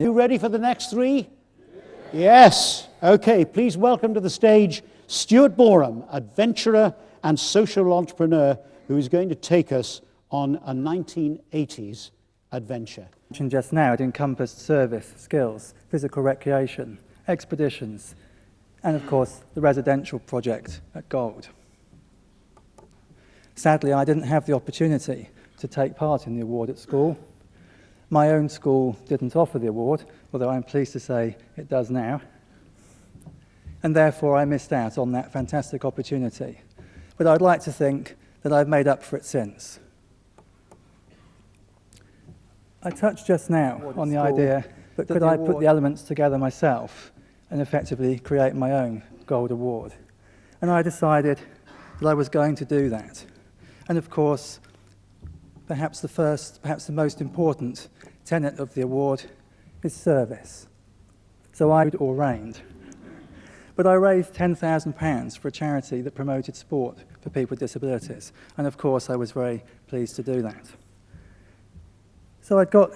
You ready for the next three? Yes. Okay, please welcome to the stage Stuart Boreham, adventurer and social entrepreneur who is going to take us on a 1980s adventure. Just now, it encompassed service, skills, physical recreation, expeditions, and of course the residential project at Gold. Sadly, I didn't have the opportunity to take part in the award at school. My own school didn't offer the award, although I'm pleased to say it does now. And therefore I missed out on that fantastic opportunity. But I'd like to think that I've made up for it since. I touched just now on the idea that could I put the elements together myself and effectively create my own Gold Award. And I decided that I was going to do that. And of course, perhaps the most important tenet of the award is service. So I or rained. But I raised £10,000 for a charity that promoted sport for people with disabilities. And of course, I was very pleased to do that. So I'd got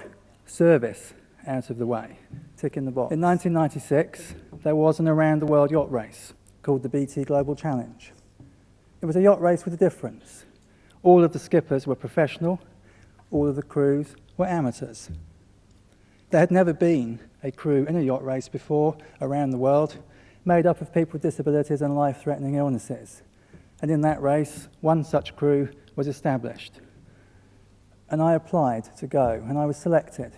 service out of the way, tick in the box. In 1996, there was an around-the-world yacht race called the BT Global Challenge. It was a yacht race with a difference. All of the skippers were professional, all of the crews were amateurs. There had never been a crew in a yacht race before around the world, made up of people with disabilities and life-threatening illnesses. And in that race, one such crew was established. And I applied to go, and I was selected.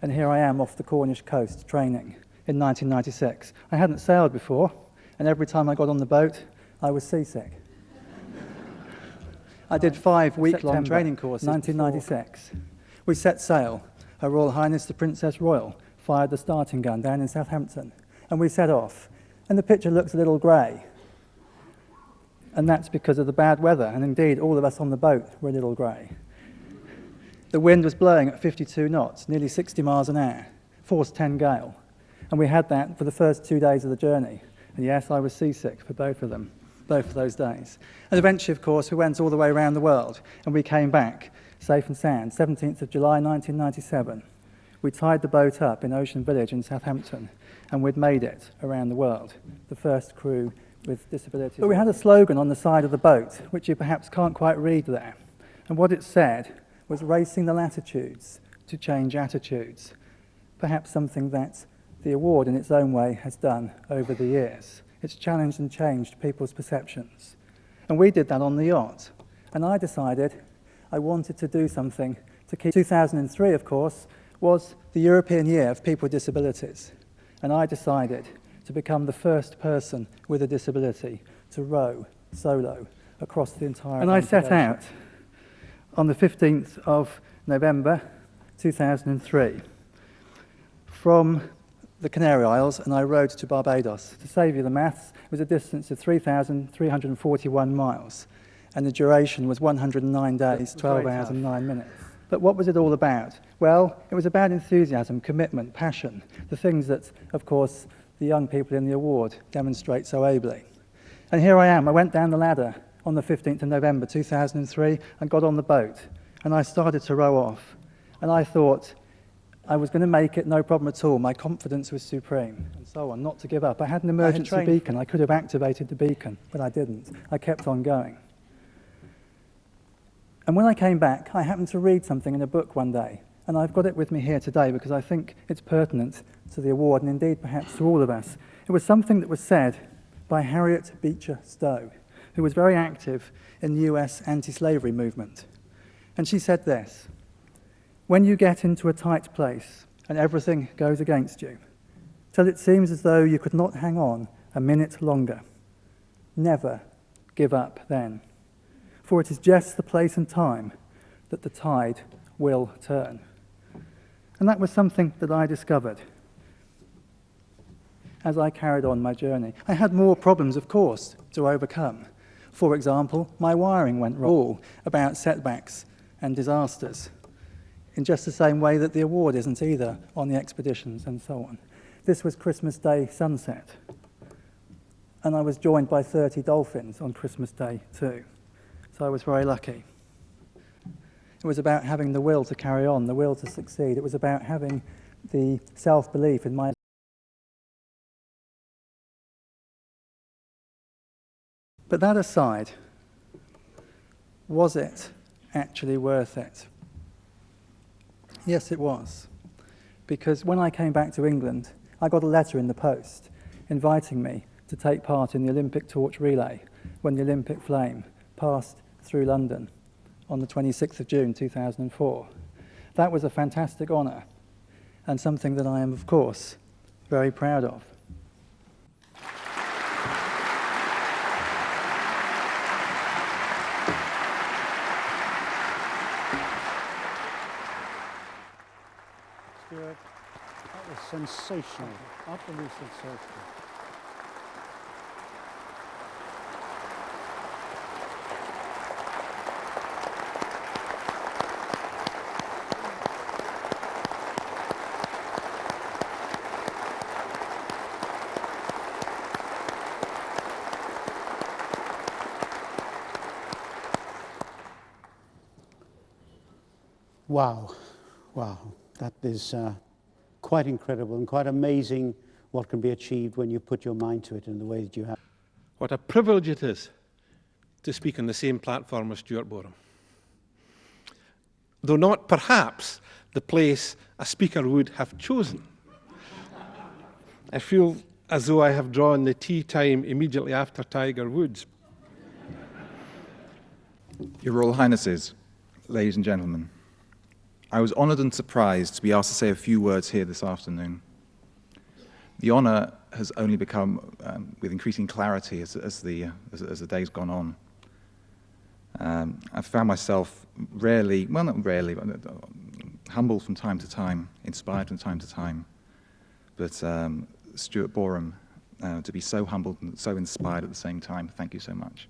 And here I am off the Cornish coast training in 1996. I hadn't sailed before, and every time I got on the boat, I was seasick. I did 5 week-long training courses. 1996. We set sail. Her Royal Highness the Princess Royal fired the starting gun down in Southampton, and we set off. And the picture looks a little grey. And that's because of the bad weather, and indeed all of us on the boat were a little grey. The wind was blowing at 52 knots, nearly 60 miles an hour, force 10 gale. And we had that for the first 2 days of the journey. And yes, I was seasick for both of them, both of those days. And eventually, of course, we went all the way around the world, and we came back safe and sound, 17th of July 1997. We tied the boat up in Ocean Village in Southampton, and we'd made it around the world, the first crew with disabilities. But we had a slogan on the side of the boat, which you perhaps can't quite read there. And what it said was racing the latitudes to change attitudes, perhaps something that the award in its own way has done over the years. It's challenged and changed people's perceptions. And we did that on the yacht. And I decided I wanted to do something to keep... 2003, of course, was the European Year of People with Disabilities. And I decided to become the first person with a disability to row solo across the entire... And I set out on the 15th of November 2003 from the Canary Isles, and I rowed to Barbados. To save you the maths, it was a distance of 3,341 miles, and the duration was 109 days, 12 hours and 9 minutes. But what was it all about? Well, it was about enthusiasm, commitment, passion, the things that, of course, the young people in the award demonstrate so ably. And here I am. I went down the ladder on the 15th of November 2003 and got on the boat, and I started to row off. And I thought I was going to make it, no problem at all. My confidence was supreme, and so on, not to give up. I had an emergency beacon. I could have activated the beacon, but I didn't. I kept on going. And when I came back, I happened to read something in a book one day, and I've got it with me here today because I think it's pertinent to the award, and indeed perhaps to all of us. It was something that was said by Harriet Beecher Stowe, who was very active in the US anti-slavery movement. And she said this: "When you get into a tight place and everything goes against you, till it seems as though you could not hang on a minute longer, never give up then. For it is just the place and time that the tide will turn." And that was something that I discovered as I carried on my journey. I had more problems, of course, to overcome. For example, my wiring went wrong, all about setbacks and disasters, in just the same way that the award isn't either on the expeditions and so on. This was Christmas Day sunset, and I was joined by 30 dolphins on Christmas Day too, so I was very lucky. It was about having the will to carry on, the will to succeed. It was about having the self-belief in my... But that aside, was it actually worth it? Yes, it was. Because when I came back to England, I got a letter in the post inviting me to take part in the Olympic torch relay when the Olympic flame passed through London on the 26th of June 2004. That was a fantastic honour and something that I am, of course, very proud of. Stuart, that was sensational, utterly sensational. Wow, wow, that is quite incredible and quite amazing what can be achieved when you put your mind to it in the way that you have. What a privilege it is to speak on the same platform as Stuart Boreham. Though not perhaps the place a speaker would have chosen. I feel as though I have drawn the tea time immediately after Tiger Woods. Your Royal Highnesses, ladies and gentlemen, I was honoured and surprised to be asked to say a few words here this afternoon. The honour has only become with increasing clarity as the day's gone on. I've found myself rarely, well not rarely, but humbled from time to time, inspired from time to time. But Stuart Boreham, to be so humbled and so inspired at the same time, thank you so much.